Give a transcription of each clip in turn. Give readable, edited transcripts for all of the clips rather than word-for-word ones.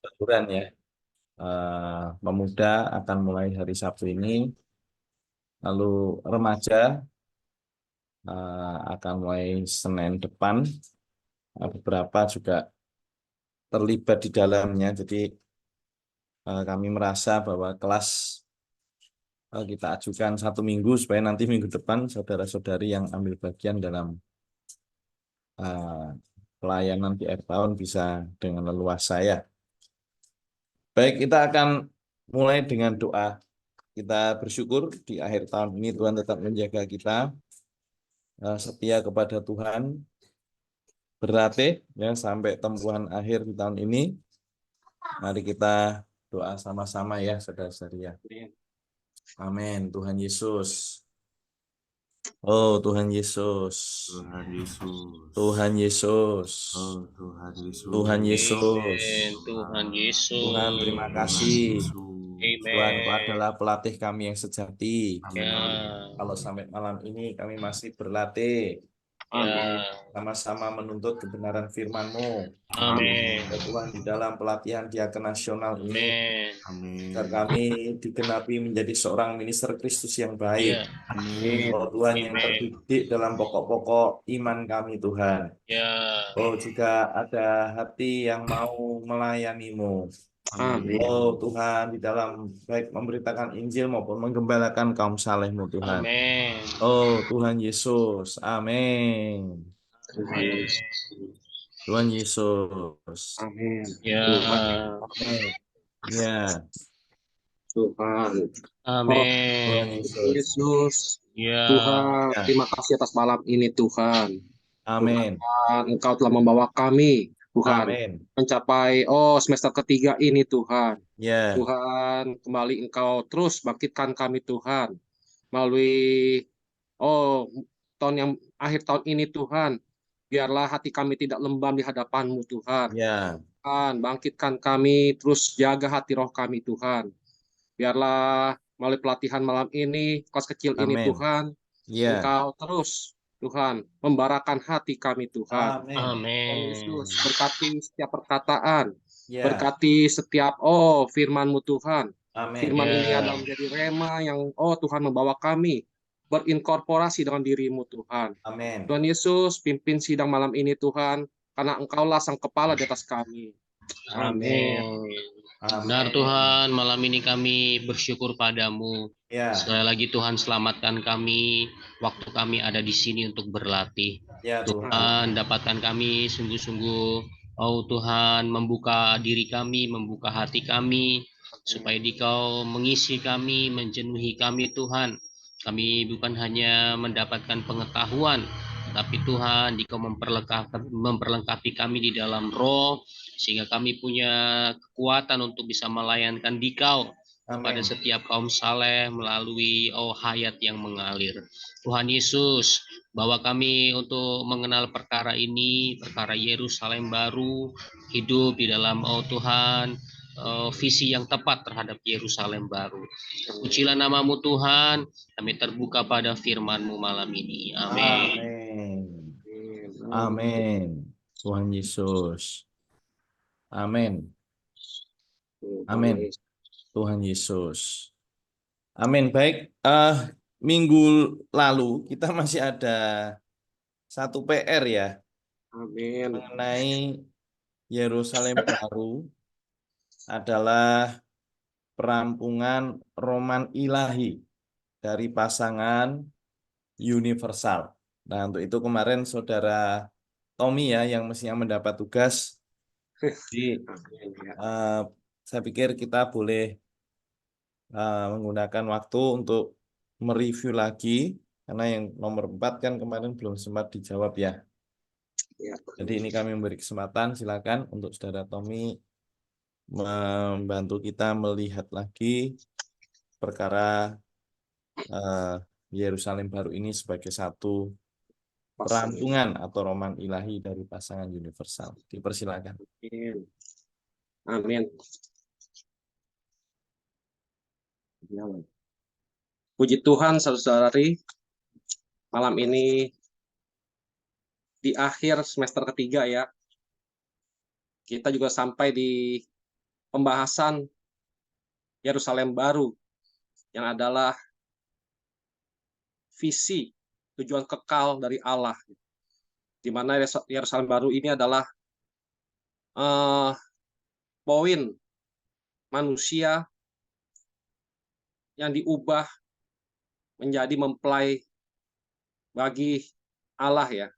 beraturan ya. Pemuda akan mulai hari Sabtu ini, lalu remaja akan mulai Senin depan. Beberapa juga terlibat di dalamnya. Jadi kami merasa bahwa kelas kita ajukan 1 minggu supaya nanti minggu depan saudara-saudari yang ambil bagian dalam uh, pelayanan di akhir tahun bisa dengan leluasa ya. Baik, kita akan mulai dengan doa. Kita bersyukur di akhir tahun ini Tuhan tetap menjaga kita, setia kepada Tuhan, berlatih ya sampai tempuhan akhir di tahun ini. Mari kita doa sama-sama ya saudara-saudari ya. Amin. Tuhan Yesus. Oh Tuhan Yesus. Tuhan Yesus. Tuhan Yesus. Oh Tuhan Yesus. Tuhan Yesus. Amen. Tuhan Yesus. Tuhan terima Tuhan kasih. Yesus. Tuhan Engkau Amen. adalah pelatih kami yang sejati. Ya. Kalau sampai malam ini kami masih berlatih, Ya. sama-sama menuntut kebenaran firman-Mu. Amin. Ya Tuhan, di dalam pelatihan diaken nasional ini, Amin. Amin. agar kami digenapi menjadi seorang minister Kristus yang baik. Ya. Amin. Oh Tuhan, yang Amin. terdidik dalam pokok-pokok iman kami Tuhan. Ya. Oh, jika ada hati yang mau melayani-Mu. Amin. Oh Tuhan, di dalam baik memberitakan Injil maupun menggembalakan kaum saleh-Mu Tuhan. Amin. Oh Tuhan Yesus, amin. Amin. Tuhan Yesus, Amin. Ya. amin. Ya, Tuhan. Amin. Tuhan Yesus. Yesus. Ya. Tuhan, Ya, terima kasih atas malam ini Tuhan. amin. Tuhan, Engkau telah membawa kami, Tuhan, Amin. mencapai semester ketiga ini Tuhan. Ya, Tuhan, kembali Engkau terus bangkitkan kami Tuhan melalui tahun yang akhir tahun ini Tuhan. Biarlah hati kami tidak lembam di hadapan-Mu Tuhan. ya, Tuhan, bangkitkan kami, terus jaga hati roh kami Tuhan. Biarlah melalui pelatihan malam ini, kelas kecil ini amin. Tuhan, Ya, Engkau terus Tuhan membarakan hati kami Tuhan. amin. Tuhan Amin. Yesus, berkati setiap perkataan, Ya, berkati setiap firman-Mu Tuhan. amin. Firman ini Ya. adalah menjadi rema yang Tuhan membawa kami berinkorporasi dengan diri-Mu Tuhan. Amin. Tuhan Yesus, pimpin sidang malam ini Tuhan, karena Engkaulah sang kepala di atas kami. Amin. Benar Tuhan, malam ini kami bersyukur padamu. Ya, Sekali lagi Tuhan selamatkan kami, waktu kami ada di sini untuk berlatih. ya Tuhan. Tuhan dapatkan kami sungguh-sungguh, oh Tuhan membuka diri kami, membuka hati kami, supaya Dikau mengisi kami, menjenuhi kami Tuhan. Kami bukan hanya mendapatkan pengetahuan, tapi Tuhan Dikau memperlengkapi kami di dalam roh, sehingga kami punya kekuatan untuk bisa melayankan Dikau kepada Amin. setiap kaum saleh melalui hayat yang mengalir. Tuhan Yesus, bawa kami untuk mengenal perkara ini, perkara Yerusalem baru, hidup di dalam Tuhan, visi yang tepat terhadap Yerusalem baru. Pujilah namamu Tuhan, kami terbuka pada firman-Mu malam ini. Amin. Amin. Amin. Tuhan Yesus. Amin. Amin. Tuhan Yesus. Amin. Baik. Minggu lalu kita masih ada satu PR ya Amin. mengenai Yerusalem baru adalah perampungan roman ilahi dari pasangan universal. Nah, untuk itu kemarin saudara Tommy ya yang mestinya mendapat tugas. Jadi saya pikir kita boleh menggunakan waktu untuk mereview lagi karena yang nomor 4 kan kemarin belum sempat dijawab ya. Jadi ini kami memberi kesempatan, silakan untuk saudara Tommy membantu kita melihat lagi perkara Yerusalem baru ini sebagai satu perampungan atau roman ilahi dari pasangan universal. Dipersilakan. Amin. Puji Tuhan, saudari, malam ini di akhir semester ketiga ya, kita juga sampai di pembahasan Yerusalem baru yang adalah visi tujuan kekal dari Allah, di mana Yerusalem baru ini adalah poin manusia yang diubah menjadi mempelai bagi Allah ya.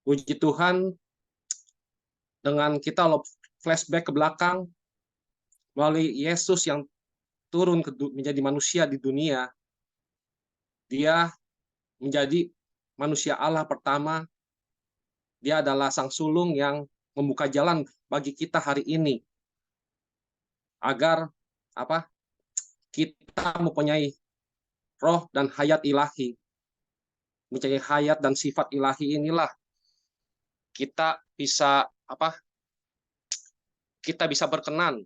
Puji Tuhan, dengan kita flashback ke belakang melalui Yesus yang turun menjadi manusia di dunia, dia menjadi manusia Allah pertama. Dia adalah sang sulung yang membuka jalan bagi kita hari ini agar kita mempunyai roh dan hayat ilahi. Mempunyai hayat dan sifat ilahi inilah kita bisa kita bisa berkenan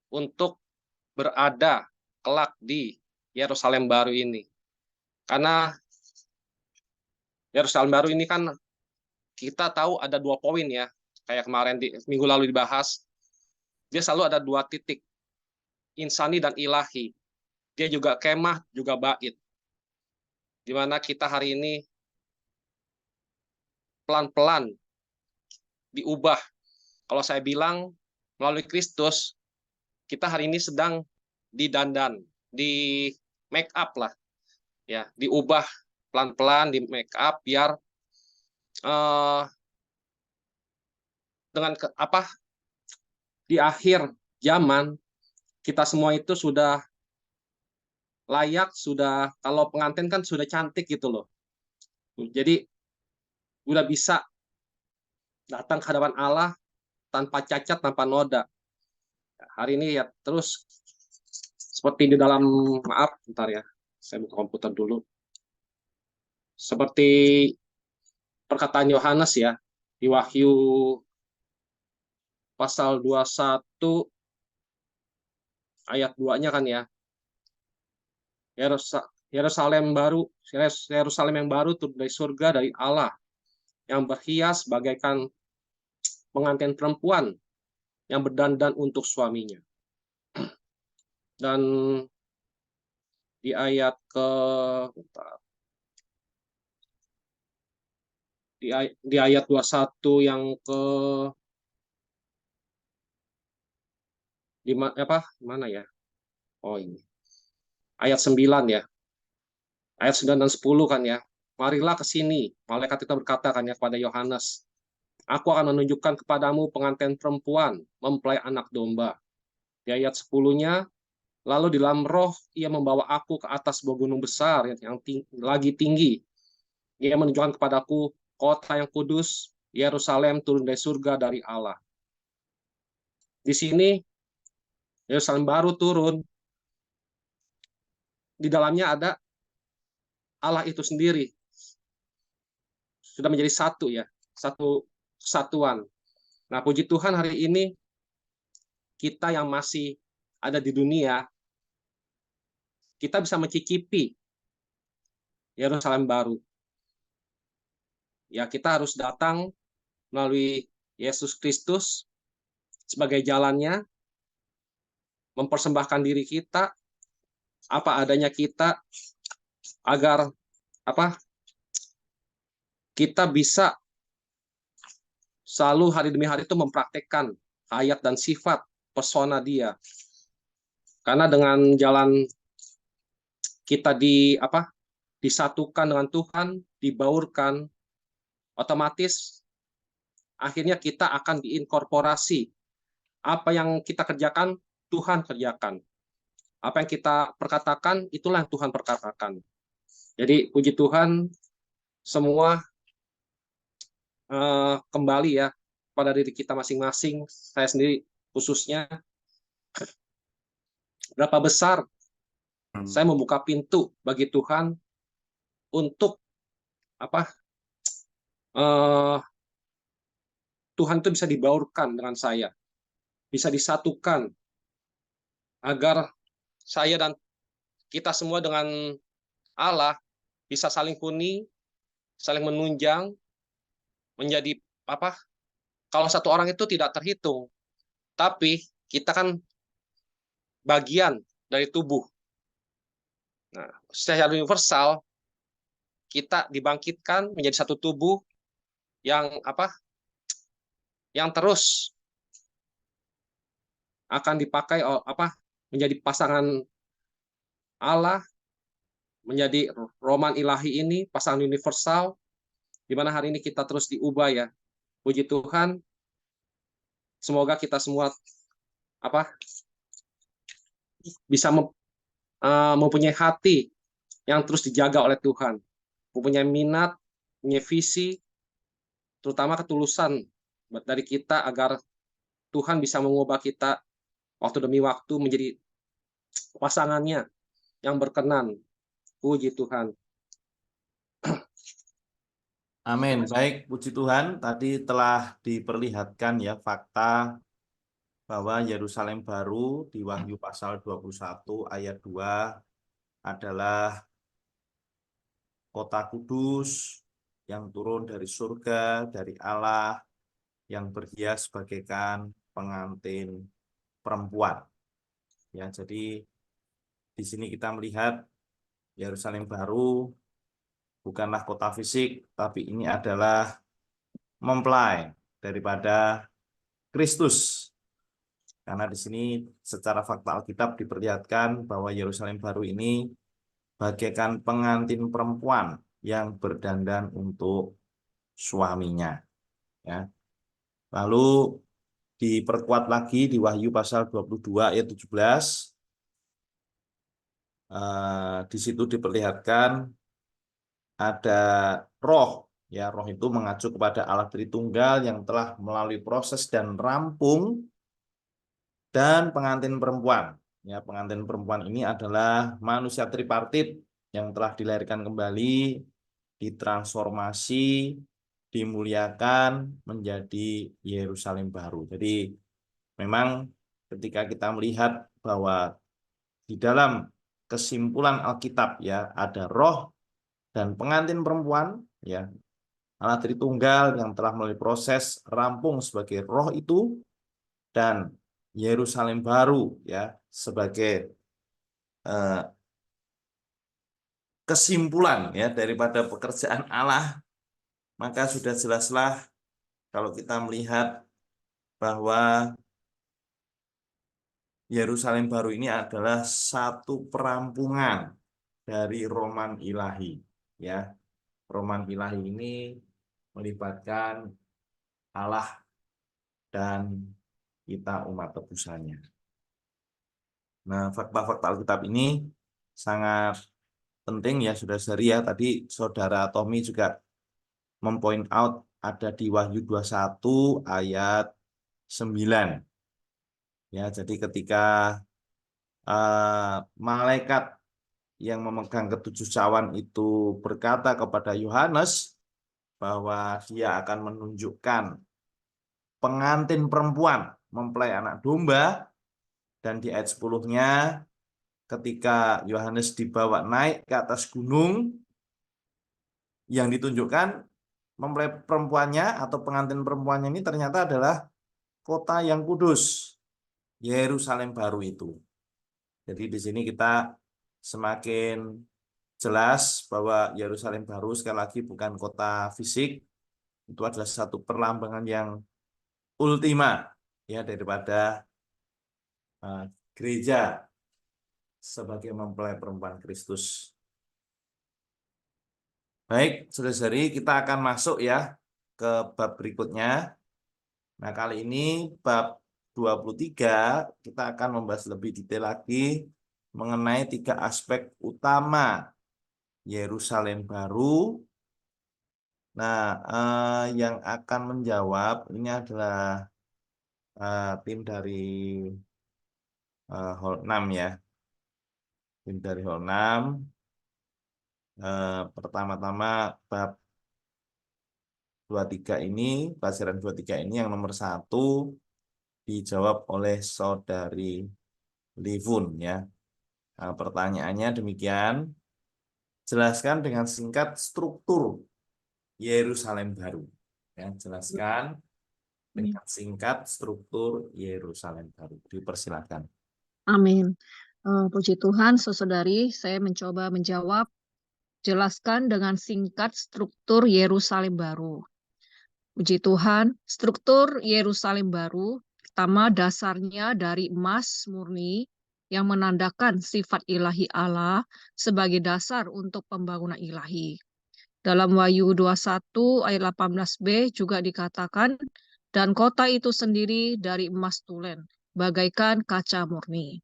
untuk berada kelak di Yerusalem baru ini. Karena Yerusalem baru ini kan kita tahu ada 2 poin ya, kayak kemarin di minggu lalu dibahas. Dia selalu ada 2 titik, insani dan ilahi. Dia juga kemah, juga bait. Di mana kita hari ini pelan-pelan diubah. Kalau saya bilang melalui Kristus, kita hari ini sedang didandan, di make up lah, ya, diubah pelan-pelan, di make up biar dengan di akhir zaman kita semua itu sudah layak, sudah, kalau pengantin kan sudah cantik gitu loh. Jadi udah bisa datang ke hadapan Allah tanpa cacat, tanpa noda. Hari ini ya terus seperti di dalam, maaf, bentar ya, saya buka komputer dulu. Seperti perkataan Yohanes ya, di Wahyu pasal 21 ayat 2-nya kan ya. Yerusalem yang baru turun dari surga dari Allah, yang berhias bagaikan pengantin perempuan yang berdandan untuk suaminya. Dan di ayat di ayat 21 yang mana ya? Oh, ini. Ayat 9 ya. Ayat 9 dan 10 kan ya. Marilah ke sini. Malaikat itu berkata kan ya kepada Yohanes, aku akan menunjukkan kepadamu pengantin perempuan mempelai anak domba. Di ayat 10-nya, lalu di dalam roh ia membawa aku ke atas sebuah gunung besar yang lagi tinggi. Ia menunjukkan kepadaku kota yang kudus, Yerusalem turun dari surga dari Allah. Di sini Yerusalem baru turun. Di dalamnya ada Allah itu sendiri. Sudah menjadi satu ya, satu kesatuan. Nah, puji Tuhan hari ini kita yang masih ada di dunia, kita bisa mencicipi Yerusalem baru. Ya, kita harus datang melalui Yesus Kristus sebagai jalannya, mempersembahkan diri kita, apa adanya kita, agar kita bisa selalu hari demi hari itu mempraktekkan hayat dan sifat persona Dia. Karena dengan jalan kita disatukan dengan Tuhan, dibaurkan, otomatis akhirnya kita akan diinkorporasi. Apa yang kita kerjakan, Tuhan kerjakan. Apa yang kita perkatakan, itulah yang Tuhan perkatakan. Jadi puji Tuhan, semua kembali ya pada diri kita masing-masing. Saya sendiri khususnya, berapa besar saya membuka pintu bagi Tuhan untuk Tuhan itu bisa dibaurkan dengan saya, bisa disatukan agar saya dan kita semua dengan Allah bisa saling kuni, saling menunjang, menjadi kalau satu orang itu tidak terhitung, Tapi kita kan bagian dari tubuh. Nah, secara universal kita dibangkitkan menjadi satu tubuh yang apa? Yang terus akan dipakai menjadi pasangan Allah, menjadi roman ilahi ini, pasangan universal, di mana hari ini kita terus diubah ya. Puji Tuhan, semoga kita semua bisa mempunyai hati yang terus dijaga oleh Tuhan, mempunyai minat, punya visi, terutama ketulusan dari kita agar Tuhan bisa mengubah kita waktu demi waktu menjadi pasangannya yang berkenan. Puji Tuhan. Amin. Baik, puji Tuhan. Tadi telah diperlihatkan ya fakta bahwa Yerusalem baru di Wahyu pasal 21 ayat 2 adalah kota kudus yang turun dari surga, dari Allah, yang berhias bagaikan pengantin perempuan. Ya, jadi di sini kita melihat Yerusalem baru bukanlah kota fisik, tapi ini adalah mempelai daripada Kristus. Karena di sini secara fakta Alkitab diperlihatkan bahwa Yerusalem baru ini bagaikan pengantin perempuan yang berdandan untuk suaminya. Ya. Lalu diperkuat lagi di Wahyu pasal 22 ayat 17. Di situ diperlihatkan ada roh. Ya, roh itu mengacu kepada Allah Tritunggal yang telah melalui proses dan rampung, dan pengantin perempuan. Ya, pengantin perempuan ini adalah manusia tripartit yang telah dilahirkan kembali, ditransformasi, dimuliakan menjadi Yerusalem baru. Jadi memang ketika kita melihat bahwa di dalam kesimpulan Alkitab ya ada roh dan pengantin perempuan, ya Allah Tritunggal yang telah melalui proses rampung sebagai roh itu, dan Yerusalem baru ya sebagai kesimpulan ya daripada pekerjaan Allah, maka sudah jelaslah kalau kita melihat bahwa Yerusalem baru ini adalah satu perampungan dari roman ilahi ya. Roman ilahi ini melibatkan Allah dan kita umat tebusannya. Nah, fakta-fakta Alkitab ini sangat penting ya saudara-saudari ya. Tadi saudara Tommy juga mempoint out ada di Wahyu 21 ayat 9. Ya, jadi ketika malaikat yang memegang ketujuh cawan itu berkata kepada Yohanes bahwa dia akan menunjukkan pengantin perempuan mempelai anak domba, dan di ayat 10-nya ketika Yohanes dibawa naik ke atas gunung, yang ditunjukkan mempelai perempuannya atau pengantin perempuannya ini ternyata adalah kota yang kudus, Yerusalem baru itu. Jadi di sini kita semakin jelas bahwa Yerusalem baru sekali lagi bukan kota fisik, itu adalah satu perlambangan yang ultima ya daripada gereja sebagai mempelai perempuan Kristus. Baik, saudara-saudari, kita akan masuk ya ke bab berikutnya. Nah, kali ini bab 23 kita akan membahas lebih detail lagi mengenai 3 aspek utama Yerusalem baru. Nah, yang akan menjawab ini adalah tim dari Hall 6 ya. Tim dari Hall 6. Pertama-tama bab 23 ini, pelajaran 23 ini yang nomor 1 dijawab oleh saudari Livun ya. Nah, pertanyaannya demikian. Jelaskan dengan singkat struktur Yerusalem baru. Ya, jelaskan dengan singkat struktur Yerusalem baru. Dipersilakan. Amin. Puji Tuhan, saudari, saya mencoba menjawab, jelaskan dengan singkat struktur Yerusalem baru. Puji Tuhan, struktur Yerusalem baru, pertama dasarnya dari emas murni yang menandakan sifat ilahi Allah sebagai dasar untuk pembangunan ilahi. Dalam Wahyu 21 ayat 18b juga dikatakan, dan kota itu sendiri dari emas tulen, bagaikan kaca murni.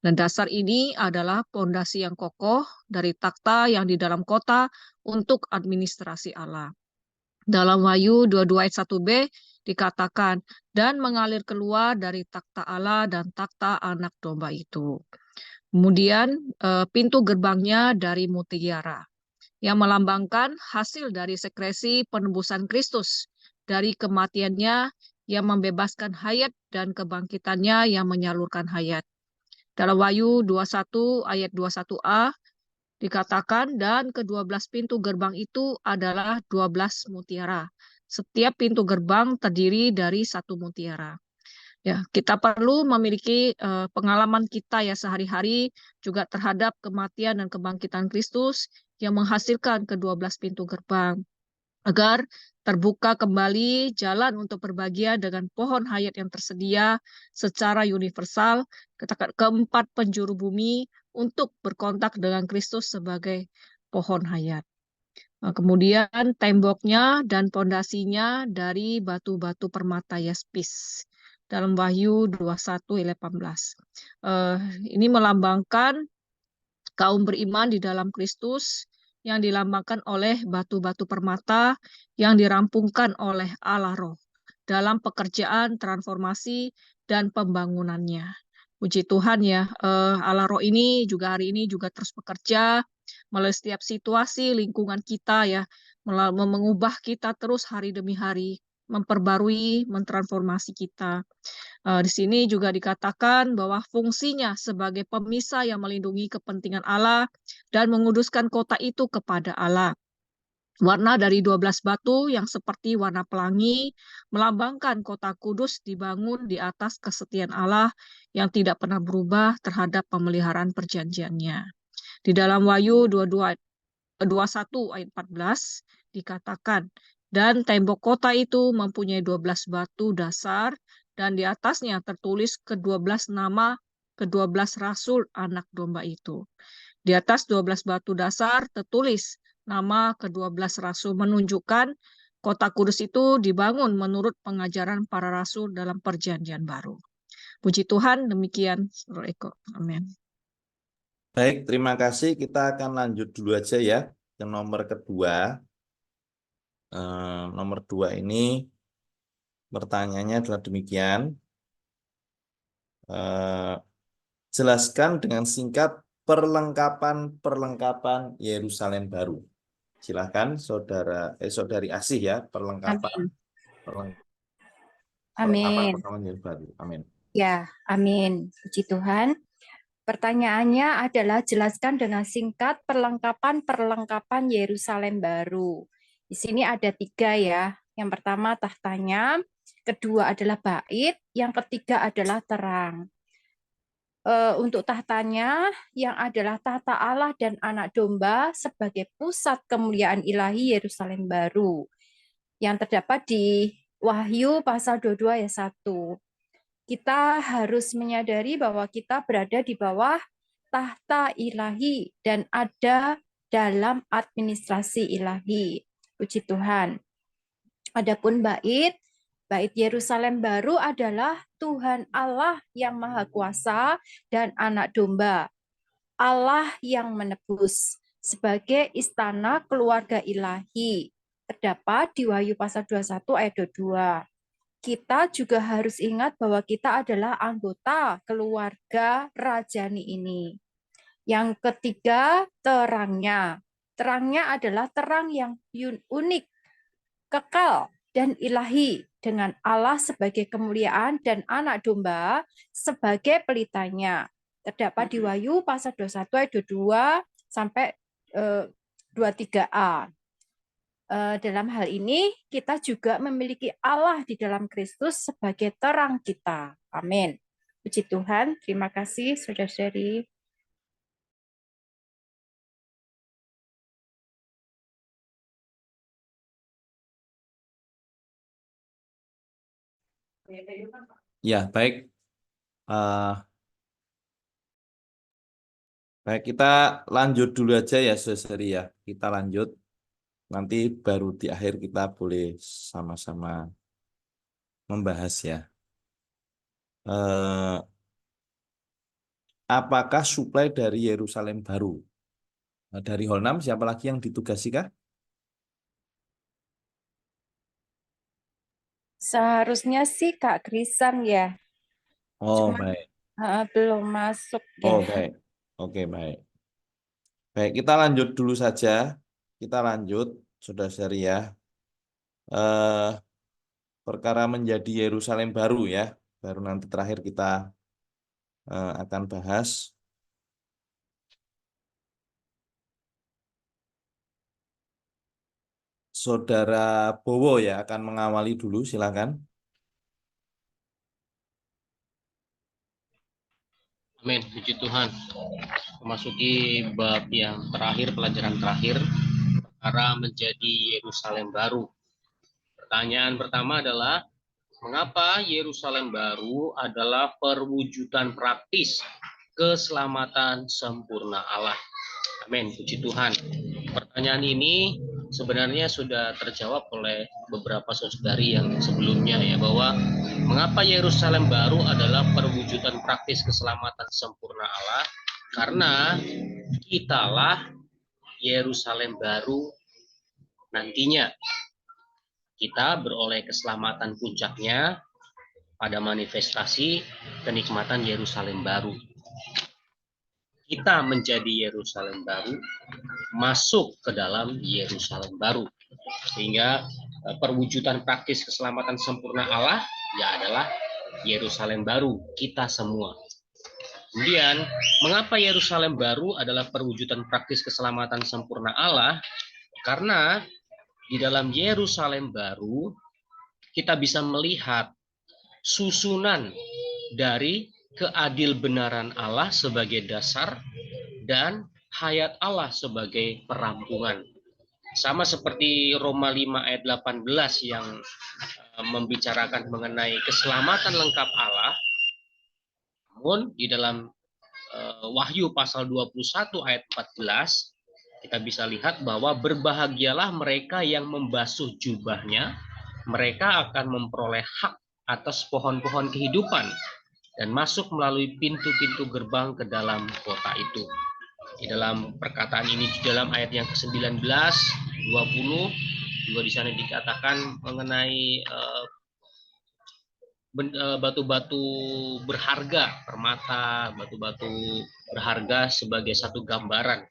Dan dasar ini adalah pondasi yang kokoh dari takhta yang di dalam kota untuk administrasi Allah. Dalam Wahyu 22 ayat 1b dikatakan, dan mengalir keluar dari takhta Allah dan takhta anak domba itu. Kemudian pintu gerbangnya dari mutiara, yang melambangkan hasil dari sekresi penebusan Kristus, dari kematiannya yang membebaskan hayat dan kebangkitannya yang menyalurkan hayat. Dalam Wahyu 21 ayat 21a, dikatakan, dan ke-12 pintu gerbang itu adalah 12 mutiara. Setiap pintu gerbang terdiri dari 1 mutiara. Ya, kita perlu memiliki pengalaman kita ya sehari-hari juga terhadap kematian dan kebangkitan Kristus yang menghasilkan ke-12 pintu gerbang. Agar terbuka kembali jalan untuk berbahagia dengan pohon hayat yang tersedia secara universal ke keempat penjuru bumi untuk berkontak dengan Kristus sebagai pohon hayat. Kemudian temboknya dan pondasinya dari batu-batu permata yaspis dalam Wahyu 21 ayat 18. Ini melambangkan kaum beriman di dalam Kristus yang dilambangkan oleh batu-batu permata yang dirampungkan oleh Allah Roh dalam pekerjaan transformasi dan pembangunannya. Puji Tuhan ya, Allah Roh ini juga hari ini juga terus bekerja melalui setiap situasi lingkungan kita ya, mengubah kita terus hari demi hari, memperbarui, mentransformasi kita. Di sini juga dikatakan bahwa fungsinya sebagai pemisah yang melindungi kepentingan Allah dan menguduskan kota itu kepada Allah. Warna dari 12 batu yang seperti warna pelangi melambangkan kota kudus dibangun di atas kesetiaan Allah yang tidak pernah berubah terhadap pemeliharaan perjanjiannya. Di dalam Wahyu 21 ayat 14 dikatakan, dan tembok kota itu mempunyai 12 batu dasar dan di atasnya tertulis ke-12 nama ke-12 rasul anak domba itu. Di atas 12 batu dasar tertulis nama ke-12 rasul, menunjukkan kota kudus itu dibangun menurut pengajaran para rasul dalam perjanjian baru. Puji Tuhan, demikian. Amin. Baik, terima kasih. Kita akan lanjut dulu aja ya ke nomor kedua. Nomor 2 ini pertanyaannya adalah demikian. Jelaskan dengan singkat perlengkapan Yerusalem baru. Silakan saudari Asih ya, perlengkapan Amin. Yerusalem baru. Amin. Ya, amin. Puji Tuhan. Pertanyaannya adalah jelaskan dengan singkat perlengkapan Yerusalem baru. Di sini ada 3 ya. Yang pertama tahtanya, kedua adalah bait, yang ketiga adalah terang. Untuk tahtanya yang adalah tahta Allah dan anak domba sebagai pusat kemuliaan ilahi Yerusalem baru yang terdapat di Wahyu pasal 22 ayat 1. Kita harus menyadari bahwa kita berada di bawah tahta ilahi dan ada dalam administrasi ilahi. Puji Tuhan. Adapun bait Yerusalem baru adalah Tuhan Allah yang Maha Kuasa dan anak domba. Allah yang menebus sebagai istana keluarga ilahi. Terdapat di Wahyu pasal 21 ayat 22. Kita juga harus ingat bahwa kita adalah anggota keluarga rajani ini. Yang ketiga, terangnya. Terangnya adalah terang yang unik, kekal, dan ilahi dengan Allah sebagai kemuliaan dan anak domba sebagai pelitanya. Terdapat di Wahyu pasal 21 ayat 22 sampai 23a. Dalam hal ini, kita juga memiliki Allah di dalam Kristus sebagai terang kita. Amin. Puji Tuhan. Terima kasih, saudara-saudari. Ya, baik. Baik, kita lanjut dulu aja ya, saudari ya. Kita lanjut. Nanti baru di akhir kita boleh sama-sama membahas ya. Apakah suplai dari Yerusalem baru? Nah, dari Hall 6, siapa lagi yang ditugasi kah? Seharusnya sih Kak Krisan ya. Oh, Cuman baik. belum masuk ya. Oh, baik. Oke, baik. Baik, kita lanjut dulu saja. Kita lanjut, saudara-saudari ya. Perkara menjadi Yerusalem baru ya. Baru nanti terakhir kita akan bahas. Saudara Bowo ya akan mengawali dulu, silakan. Amin, puji Tuhan. Memasuki bab yang terakhir, pelajaran terakhir, perkara menjadi Yerusalem baru. Pertanyaan pertama adalah, mengapa Yerusalem baru adalah perwujudan praktis keselamatan sempurna Allah? Amin, puji Tuhan. Pertanyaan ini sebenarnya sudah terjawab oleh beberapa saudari yang sebelumnya ya, bahwa mengapa Yerusalem baru adalah perwujudan praktis keselamatan sempurna Allah? Karena kitalah Yerusalem baru nantinya. Kita beroleh keselamatan puncaknya pada manifestasi kenikmatan Yerusalem baru. Kita menjadi Yerusalem baru, masuk ke dalam Yerusalem baru. Sehingga perwujudan praktis keselamatan sempurna Allah ya adalah Yerusalem baru, kita semua. Kemudian, mengapa Yerusalem baru adalah perwujudan praktis keselamatan sempurna Allah? Karena di dalam Yerusalem baru, kita bisa melihat susunan dari keadilbenaran Allah sebagai dasar dan hayat Allah sebagai perampungan. Sama seperti Roma 5 ayat 18 yang membicarakan mengenai keselamatan lengkap Allah. Namun di dalam Wahyu pasal 21 ayat 14 kita bisa lihat bahwa berbahagialah mereka yang membasuh jubahnya, mereka akan memperoleh hak atas pohon-pohon kehidupan dan masuk melalui pintu-pintu gerbang ke dalam kota itu. Di dalam perkataan ini, di dalam ayat yang ke-19, 20, juga di sana dikatakan mengenai batu-batu berharga, permata, batu-batu berharga sebagai satu gambaran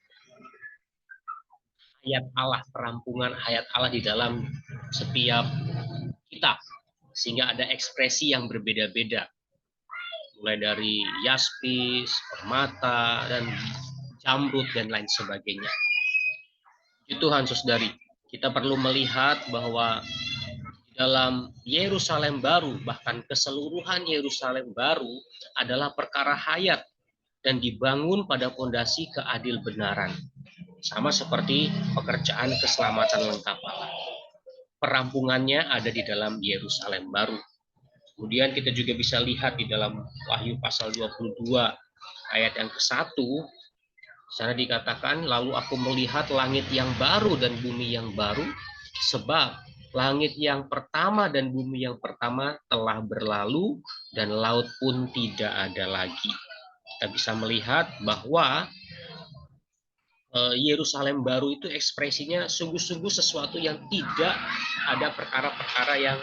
hayat Allah, perampungan hayat Allah di dalam setiap kita, sehingga ada ekspresi yang berbeda-beda, mulai dari yaspis, permata, dan jamrud, dan lain sebagainya. Tuhan, saudari, kita perlu melihat bahwa dalam Yerusalem baru, bahkan keseluruhan Yerusalem baru adalah perkara hayat dan dibangun pada fondasi keadilbenaran. Sama seperti pekerjaan keselamatan lengkap Allah. Perampungannya ada di dalam Yerusalem baru. Kemudian kita juga bisa lihat di dalam Wahyu pasal 22 ayat yang ke-1, sana dikatakan, lalu aku melihat langit yang baru dan bumi yang baru, sebab langit yang pertama dan bumi yang pertama telah berlalu dan laut pun tidak ada lagi. Kita bisa melihat bahwa Yerusalem baru itu ekspresinya sungguh-sungguh sesuatu yang tidak ada perkara-perkara yang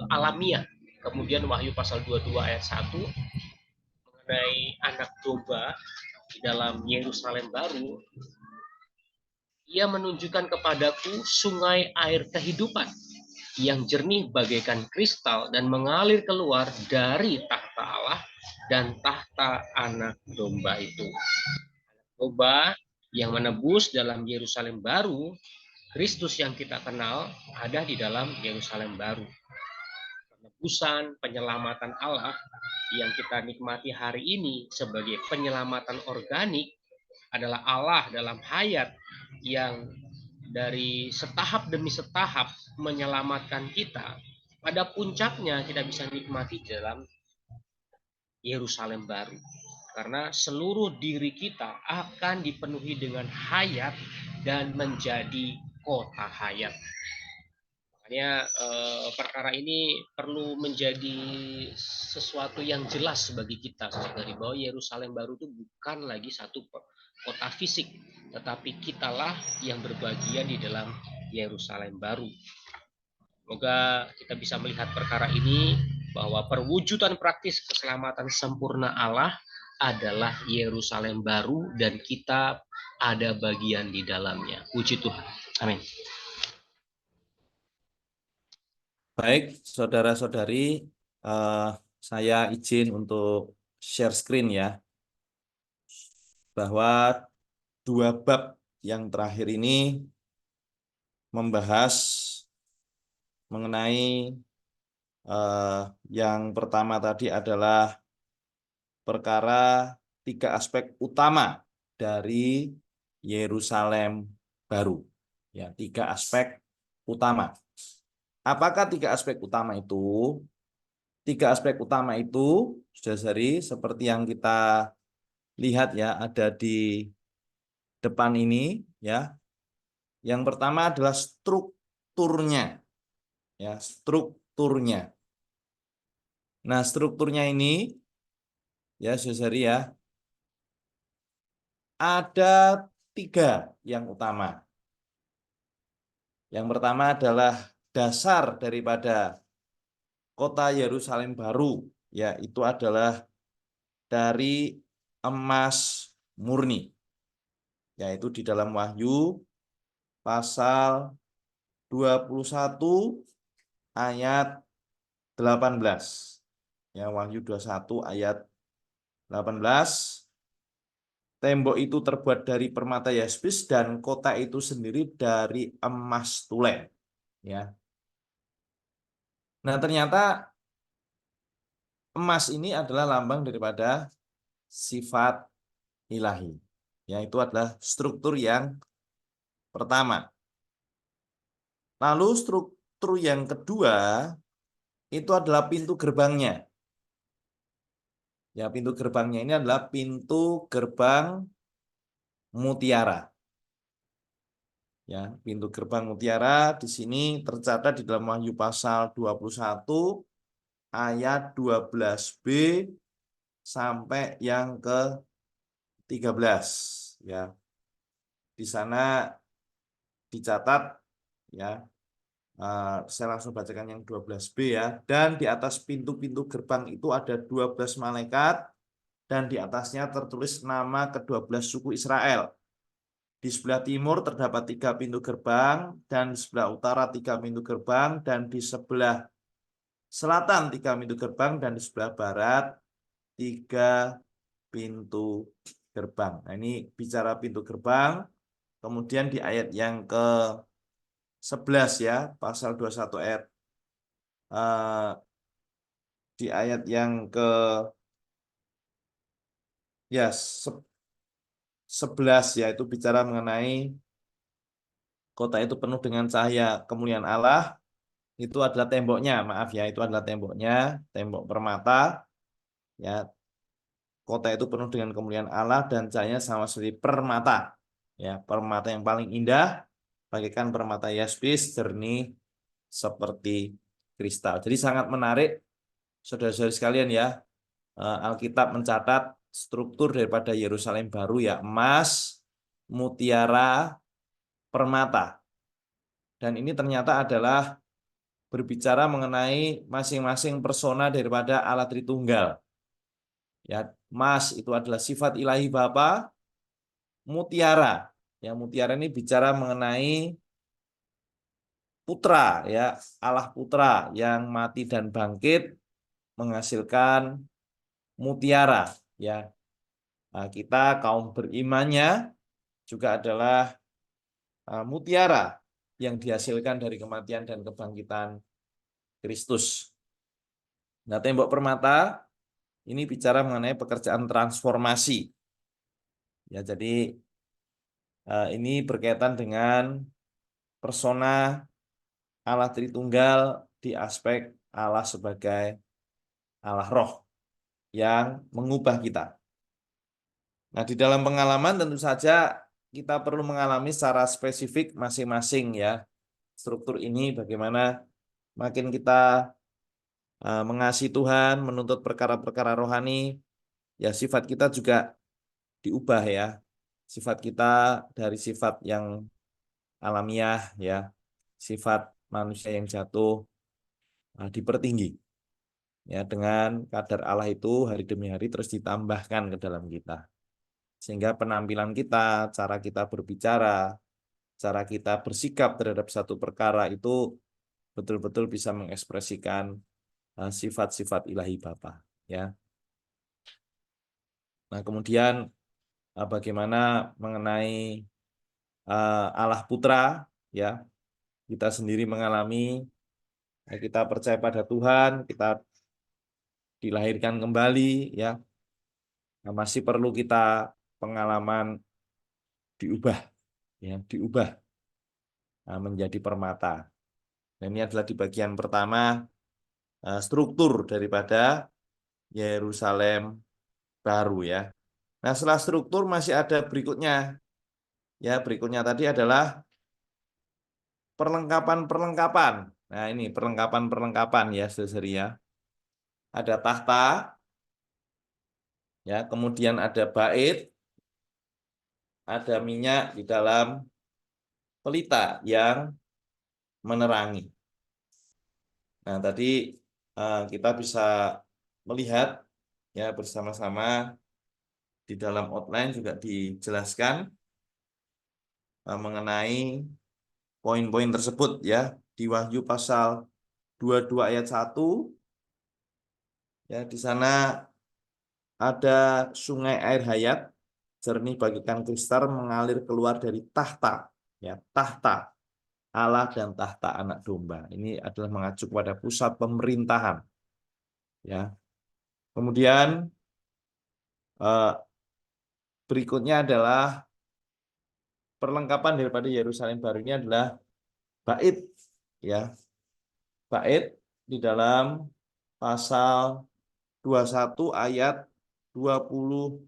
alamiah. Kemudian Wahyu pasal 22 ayat 1 mengenai anak domba di dalam Yerusalem baru, ia menunjukkan kepadaku sungai air kehidupan yang jernih bagaikan kristal dan mengalir keluar dari tahta Allah dan tahta anak domba itu. Domba yang menebus dalam Yerusalem baru Kristus yang kita kenal ada di dalam Yerusalem baru. Penebusan, penyelamatan Allah yang kita nikmati hari ini sebagai penyelamatan organik adalah Allah dalam hayat yang dari setahap demi setahap menyelamatkan kita. Pada puncaknya kita bisa nikmati dalam Yerusalem baru. Karena seluruh diri kita akan dipenuhi dengan hayat dan menjadi kota hayat. Makanya perkara ini perlu menjadi sesuatu yang jelas bagi kita, saudari, bahwa Yerusalem baru itu bukan lagi satu kota fisik, tetapi kitalah yang berbagian di dalam Yerusalem baru. Semoga kita bisa melihat perkara ini, bahwa perwujudan praktis keselamatan sempurna Allah adalah Yerusalem baru dan kita ada bagian di dalamnya. Puji Tuhan. Amin. Baik, saudara-saudari, saya izin untuk share screen ya, bahwa 2 bab yang terakhir ini membahas mengenai yang pertama tadi adalah perkara 3 aspek utama dari Yerusalem baru. Ya, 3 aspek utama. Apakah 3 aspek utama itu? 3 aspek utama itu, saudara-saudari, seperti yang kita lihat ya, ada di depan ini ya. Yang pertama adalah strukturnya. Ya, strukturnya. Nah, strukturnya ini ya, saudara-saudari ya, ada 3 yang utama. Yang pertama adalah dasar daripada kota Yerusalem baru, yaitu adalah dari emas murni, yaitu di dalam Wahyu pasal 21 ayat 18. Ya, Wahyu 21 ayat 18. Tembok itu terbuat dari permata yaspis dan kota itu sendiri dari emas tulen. Ya. Nah, ternyata emas ini adalah lambang daripada sifat ilahi. Yaitu adalah struktur yang pertama. Lalu struktur yang kedua itu adalah pintu gerbangnya. Ya, pintu gerbangnya ini adalah pintu gerbang mutiara. Ya, pintu gerbang mutiara di sini tercatat di dalam Wahyu pasal 21 ayat 12b sampai yang ke 13 ya. Di sana dicatat ya. Saya langsung bacakan yang 12b ya. Dan di atas pintu-pintu gerbang itu ada 12 malaikat dan di atasnya tertulis nama ke-12 suku Israel. Di sebelah timur terdapat 3 pintu gerbang dan di sebelah utara 3 pintu gerbang dan di sebelah selatan 3 pintu gerbang dan di sebelah barat 3 pintu gerbang. Nah, ini bicara pintu gerbang. Kemudian di ayat yang ke-11 ya, pasal 21 ayat di ayat yang ke 11 ya, itu bicara mengenai kota itu penuh dengan cahaya kemuliaan Allah. Itu adalah temboknya, maaf ya, itu adalah temboknya, tembok permata. Ya, kota itu penuh dengan kemuliaan Allah dan cahayanya sama seperti permata. Ya, permata yang paling indah, bagaikan permata yaspis, jernih seperti kristal. Jadi sangat menarik, saudara-saudari sekalian ya. Alkitab mencatat struktur daripada Yerusalem baru ya, emas, mutiara, permata. Dan ini ternyata adalah berbicara mengenai masing-masing persona daripada Allah Tritunggal. Ya, emas itu adalah sifat ilahi Bapa. Mutiara, ya, mutiara ini bicara mengenai putra ya, Allah Putra yang mati dan bangkit menghasilkan mutiara ya. Nah, kita kaum berimannya juga adalah mutiara yang dihasilkan dari kematian dan kebangkitan Kristus. Nah, tembok permata ini bicara mengenai pekerjaan transformasi. Ya, jadi ini berkaitan dengan persona Allah Tritunggal di aspek Allah sebagai Allah Roh yang mengubah kita. Nah, di dalam pengalaman tentu saja kita perlu mengalami secara spesifik masing-masing ya. Struktur ini bagaimana makin kita mengasihi Tuhan, menuntut perkara-perkara rohani, ya sifat kita juga diubah ya. Sifat kita dari sifat yang alamiah ya, sifat manusia yang jatuh dipertinggi. Ya, dengan kadar Allah itu hari demi hari terus ditambahkan ke dalam kita. Sehingga penampilan kita, cara kita berbicara, cara kita bersikap terhadap satu perkara itu betul-betul bisa mengekspresikan sifat-sifat ilahi Bapa. Ya. Nah, kemudian bagaimana mengenai Allah Putra, ya kita sendiri mengalami, kita percaya pada Tuhan, kita dilahirkan kembali, ya masih perlu kita pengalaman diubah, ya diubah menjadi permata. Dan ini adalah di bagian pertama struktur daripada Yerusalem baru ya. Nah, setelah struktur masih ada berikutnya. Ya, berikutnya tadi adalah perlengkapan-perlengkapan. Nah, ini perlengkapan-perlengkapan ya, saudara ya. Ada tahta, ya, kemudian ada bait, ada minyak di dalam pelita yang menerangi. Nah, tadi kita bisa melihat ya bersama-sama di dalam outline juga dijelaskan mengenai poin-poin tersebut ya di Wahyu pasal 22 ayat 1 ya, di sana ada sungai air hayat jernih bagaikan kristal mengalir keluar dari tahta ya, tahta Allah dan tahta anak domba. Ini adalah mengacu pada pusat pemerintahan ya. Kemudian berikutnya adalah perlengkapan daripada Yerusalem baru ini adalah bait ya. Bait di dalam pasal 21 ayat 22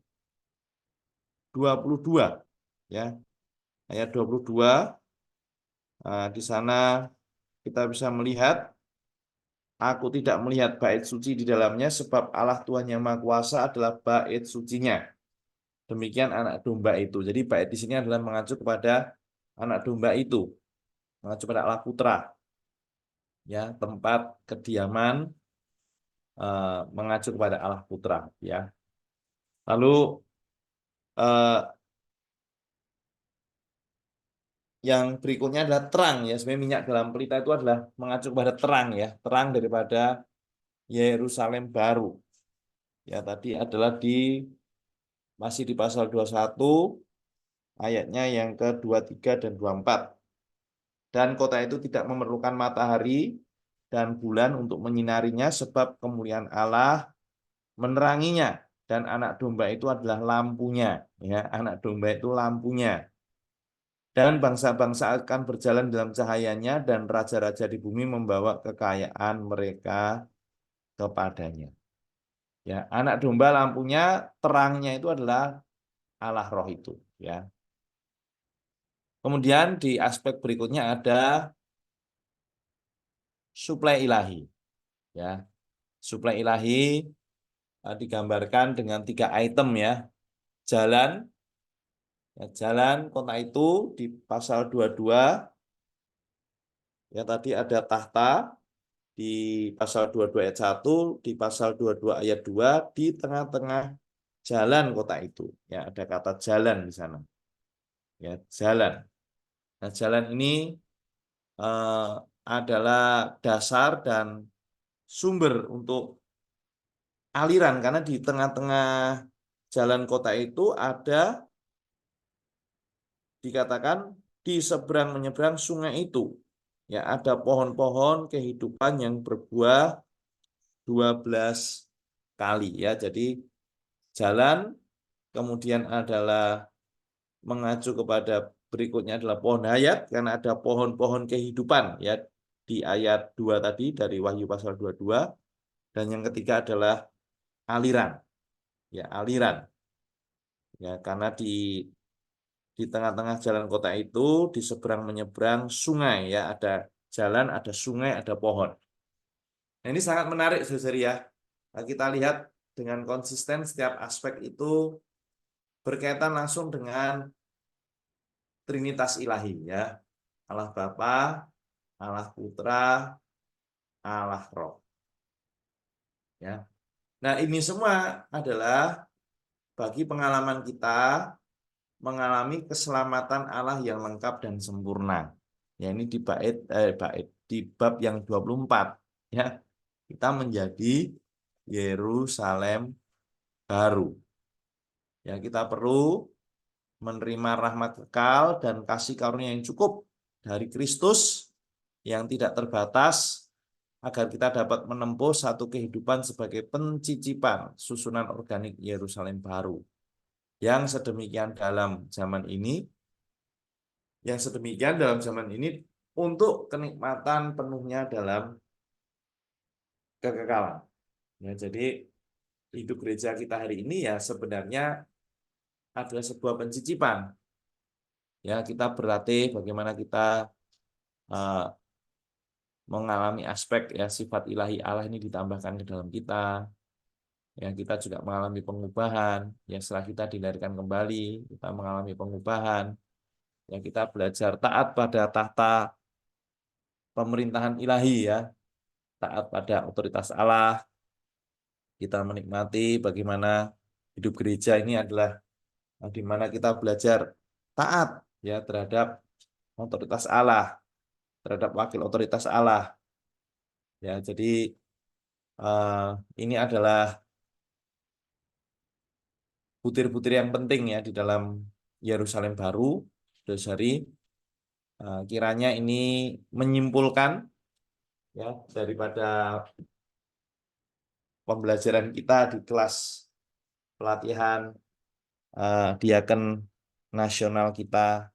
ya. Ayat 22 di sana kita bisa melihat, aku tidak melihat bait suci di dalamnya sebab Allah Tuhan yang Maha Kuasa adalah bait sucinya. Demikian anak domba itu. Jadi bait di sini adalah mengacu kepada anak domba itu, mengacu pada Allah Putra. Ya, tempat kediaman mengacu kepada Allah Putra ya. Lalu yang berikutnya adalah terang ya. Sebenarnya minyak dalam pelita itu adalah mengacu kepada terang ya, terang daripada Yerusalem baru. Ya, tadi adalah masih di pasal 21 ayatnya yang ke-23 dan 24. Dan kota itu tidak memerlukan matahari dan bulan untuk menyinarinya sebab kemuliaan Allah meneranginya dan anak domba itu adalah lampunya ya, anak domba itu lampunya. Dan bangsa-bangsa akan berjalan dalam cahayanya dan raja-raja di bumi membawa kekayaan mereka kepadanya. Ya, anak domba lampunya, terangnya itu adalah Allah Roh itu, ya. Kemudian di aspek berikutnya ada suplai ilahi. Ya. Suplai ilahi digambarkan dengan 3 item ya. Jalan, ya, jalan kota itu di pasal 22. Ya, tadi ada tahta di pasal 22 ayat 1, di pasal 22 ayat 2, di tengah-tengah jalan kota itu. Ya, ada kata jalan di sana. Ya, jalan. Nah, jalan ini adalah dasar dan sumber untuk aliran, karena di tengah-tengah jalan kota itu ada dikatakan di seberang menyeberang sungai itu, ya ada pohon-pohon kehidupan yang berbuah 12 kali, ya. Jadi jalan, kemudian adalah mengacu kepada berikutnya adalah pohon hayat, karena ada pohon-pohon kehidupan, ya, di ayat 2 tadi dari Wahyu pasal 22. Dan yang ketiga adalah aliran, ya, aliran, ya, karena di tengah-tengah jalan kota itu, di seberang menyeberang sungai, ya, ada jalan, ada sungai, ada pohon. Nah, ini sangat menarik, saudara, ya. Nah, kita lihat dengan konsisten setiap aspek itu berkaitan langsung dengan Trinitas Ilahi, ya. Allah Bapa, Allah Putra, Allah Roh. Ya. Nah, ini semua adalah bagi pengalaman kita mengalami keselamatan Allah yang lengkap dan sempurna. Ya, ini di di bab yang 24, ya. Kita menjadi Yerusalem baru. Ya, kita perlu menerima rahmat kekal dan kasih karunia yang cukup dari Kristus yang tidak terbatas, agar kita dapat menempuh satu kehidupan sebagai pencicipan susunan organik Yerusalem baru yang sedemikian dalam zaman ini, untuk kenikmatan penuhnya dalam kekekalan. Ya, jadi hidup gereja kita hari ini ya sebenarnya adalah sebuah pencicipan. Ya, kita berlatih bagaimana kita mengalami aspek, ya, sifat ilahi Allah ini ditambahkan ke dalam kita. Ya, kita juga mengalami pengubahan. Ya, setelah kita dilahirkan kembali, kita mengalami pengubahan. Ya, kita belajar taat pada tahta pemerintahan ilahi, ya, taat pada otoritas Allah. Kita menikmati bagaimana hidup gereja ini adalah di mana kita belajar taat, ya, terhadap otoritas Allah, terhadap wakil otoritas Allah. Ya, jadi ini adalah butir-butir yang penting, ya, di dalam Yerusalem baru. Saudari, kiranya ini menyimpulkan, ya, daripada pembelajaran kita di kelas pelatihan diaken nasional kita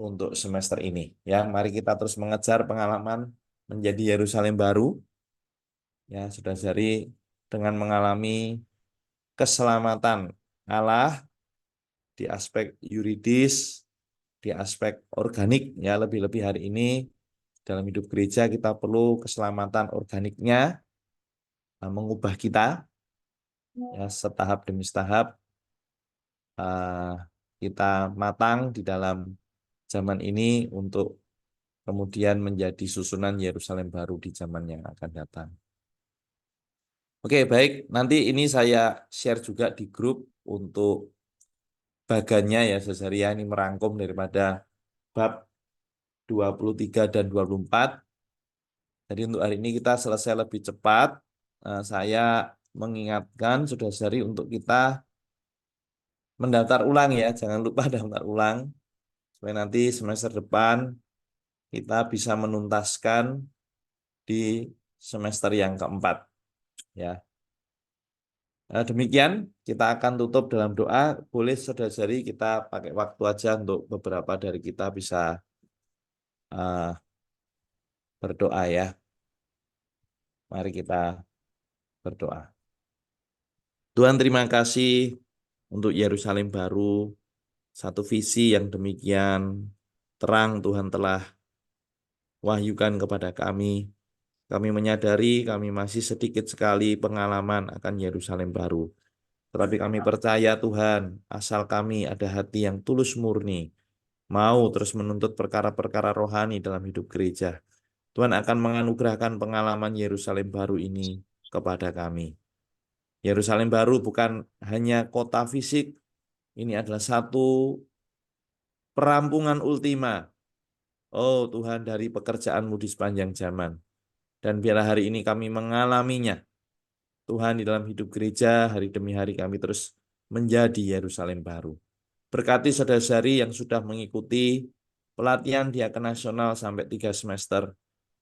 untuk semester ini, ya. Mari kita terus mengejar pengalaman menjadi Yerusalem baru, ya, saudari, dengan mengalami keselamatan Allah di aspek yuridis, di aspek organik, ya. Lebih-lebih hari ini dalam hidup gereja kita perlu keselamatan organiknya, mengubah kita, ya, setahap demi setahap kita matang di dalam zaman ini untuk kemudian menjadi susunan Yerusalem baru di zaman yang akan datang. Oke, baik. Nanti ini saya share juga di grup untuk bagannya, ya, saudari, ini merangkum daripada bab 23 dan 24. Jadi untuk hari ini kita selesai lebih cepat. Saya mengingatkan saudara-saudari untuk kita mendaftar ulang, ya. Jangan lupa daftar ulang supaya nanti semester depan kita bisa menuntaskan di semester yang keempat, ya. Demikian kita akan tutup dalam doa. Boleh saudara-saudari kita pakai waktu aja untuk beberapa dari kita bisa berdoa, ya. Mari kita berdoa. Tuhan, terima kasih untuk Yerusalem baru, satu visi yang demikian terang Tuhan telah wahyukan kepada kami. Kami menyadari kami masih sedikit sekali pengalaman akan Yerusalem baru. Tetapi kami percaya Tuhan, asal kami ada hati yang tulus murni, mau terus menuntut perkara-perkara rohani dalam hidup gereja, Tuhan akan menganugerahkan pengalaman Yerusalem baru ini kepada kami. Yerusalem baru bukan hanya kota fisik, ini adalah satu perampungan ultima, oh Tuhan, dari pekerjaan-Mu di sepanjang zaman. Dan biarlah hari ini kami mengalaminya. Tuhan, di dalam hidup gereja, hari demi hari kami terus menjadi Yerusalem baru. Berkati saudara-saudari yang sudah mengikuti pelatihan diaken nasional sampai 3 semester.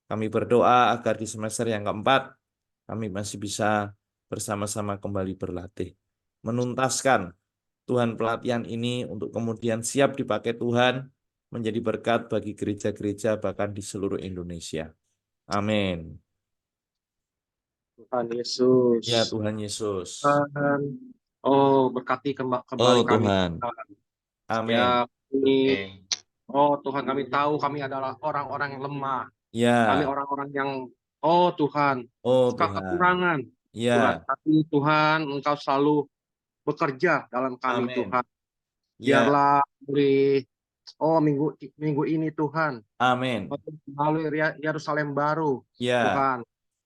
Kami berdoa agar di semester yang keempat kami masih bisa bersama-sama kembali berlatih. Menuntaskan Tuhan pelatihan ini untuk kemudian siap dipakai Tuhan menjadi berkat bagi gereja-gereja bahkan di seluruh Indonesia. Amin. Tuhan Yesus. Ya Tuhan Yesus. Tuhan. Oh, berkati kembali Oh kami. Tuhan. Amin. Ya, oh Tuhan, kami tahu kami adalah orang-orang yang lemah. Kami Ya. orang-orang yang, oh Tuhan, Oh suka Tuhan. kekurangan. Tuhan, Ya. tapi Tuhan, Engkau selalu bekerja dalam kami, Amin. Tuhan. Ya. Biarlah minggu ini Tuhan, Amin. melalui Yerusalem baru, Ya. Tuhan,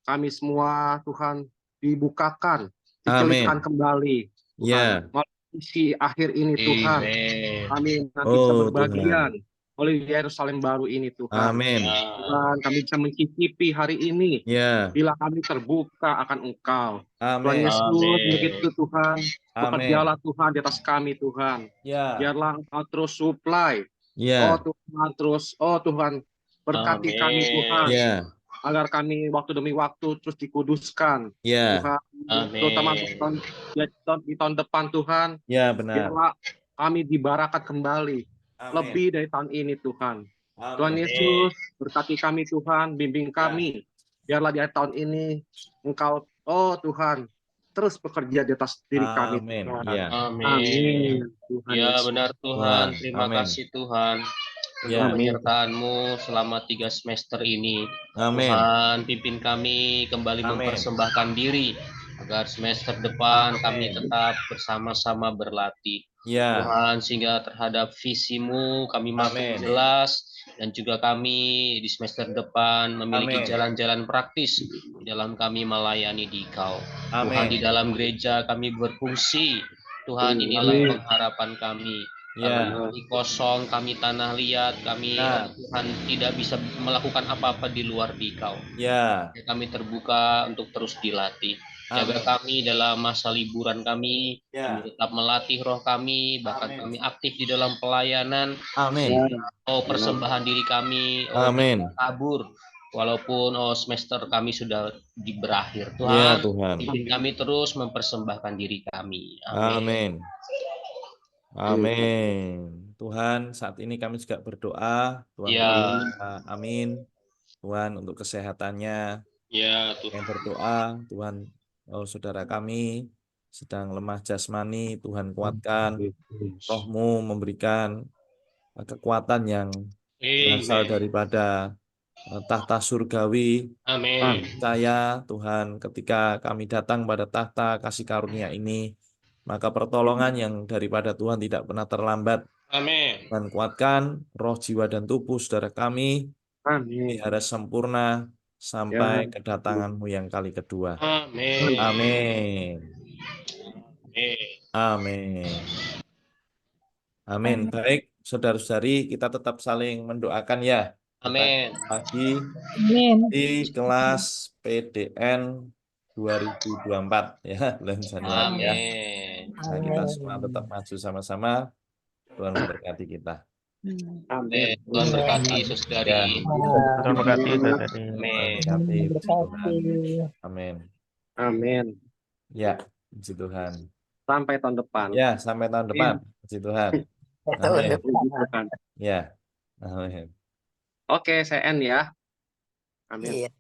kami semua Tuhan dibukakan, Amin. dicelitkan kembali, Tuhan. Ya. Melalui akhir ini Tuhan, Amen. kami nanti bisa Oh berbagian Tuhan. oleh Yerusalem baru ini Tuhan. Amin. Tuhan, kami bisa mencicipi hari ini Ya. bila kami terbuka akan Engkau. Tuhan Amin. Yesus, Amin. begitu Tuhan, Amin. bekerjalah Tuhan di atas kami Tuhan. Ya. Biarlah Engkau terus supply. Oh Ya. Tuhan terus, oh Tuhan, berkati kami Tuhan, Ya. agar kami waktu demi waktu terus dikuduskan. Ya. Tuhan, Amin. terutama di tahun depan Tuhan, Ya benar. biarlah kami dibarakat kembali Amin. lebih dari tahun ini Tuhan. Tuhan Amin. Yesus, berkati kami Tuhan, bimbing kami. Biarlah di akhir tahun ini Engkau, oh Tuhan, terus bekerja di atas diri kami Amin. Tuhan. Ya. Amin. Amin. Tuhan Ya Yesus. benar Tuhan. Tuhan, terima Amin. kasih Tuhan untuk Ya. penyertaan-Mu selama 3 semester ini. Amin. Tuhan, pimpin kami kembali Amin. mempersembahkan diri agar semester depan kami Amin. tetap bersama-sama berlatih. Ya. Tuhan, sehingga terhadap visi-Mu kami makin Amin. jelas, dan juga kami di semester depan memiliki Amin. jalan-jalan praktis di dalam kami melayani di Kau. Tuhan, di Amin. dalam gereja kami berfungsi. Tuhan, inilah Amin. pengharapan kami. Ya. Kalau kami kosong, kami tanah liat, kami Nah. Tuhan tidak bisa melakukan apa-apa di luar di Kau. Ya. Kami terbuka untuk terus dilatih. Jaga Amin. kami dalam masa liburan kami, Ya. kami tetap melatih roh kami, bahkan Amin. kami aktif di dalam pelayanan. Amin. Oh, persembahan diri kami, oh, Amin. tidak kabur. Walaupun semester kami sudah berakhir. Ya Tuhan, Tuhan. pimpin kami terus mempersembahkan diri kami. Amin. Amin. Amin. Tuhan, saat ini kami juga berdoa. Tuhan, Ya, amin. Tuhan, untuk kesehatannya. ya Yang Tuhan. berdoa, Tuhan, saudara kami sedang lemah jasmani, Tuhan kuatkan. Roh-Mu memberikan kekuatan yang berasal Amen. daripada tahta surgawi. Amin. Percaya Tuhan, ketika kami datang pada tahta kasih karunia ini, maka pertolongan yang daripada Tuhan tidak pernah terlambat. Amin. Dan kuatkan roh, jiwa, dan tubuh saudara kami Amin. pelihara sempurna sampai kedatangan-Mu yang kali kedua. Amin. Amin. Amin. Amin. Amin. Baik, saudara-saudari, kita tetap saling mendoakan ya. Kita Amin. lagi Amin. di kelas PDN 2024 ya, bulan Januari ya. Amin. Nah, kita semua tetap maju sama-sama. Tuhan memberkati kita. Amin. Tuhan berkati saudari. Ya. Tuhan berkati saudari. Amin. Berkati Tuhan. Amin. Amin. Ya, puji Tuhan. Sampai tahun depan. Ya, sampai tahun depan. Puji Tuhan. Amin. Tuhan. Ya. Amin. Oke, saya end ya. Amin. Iya.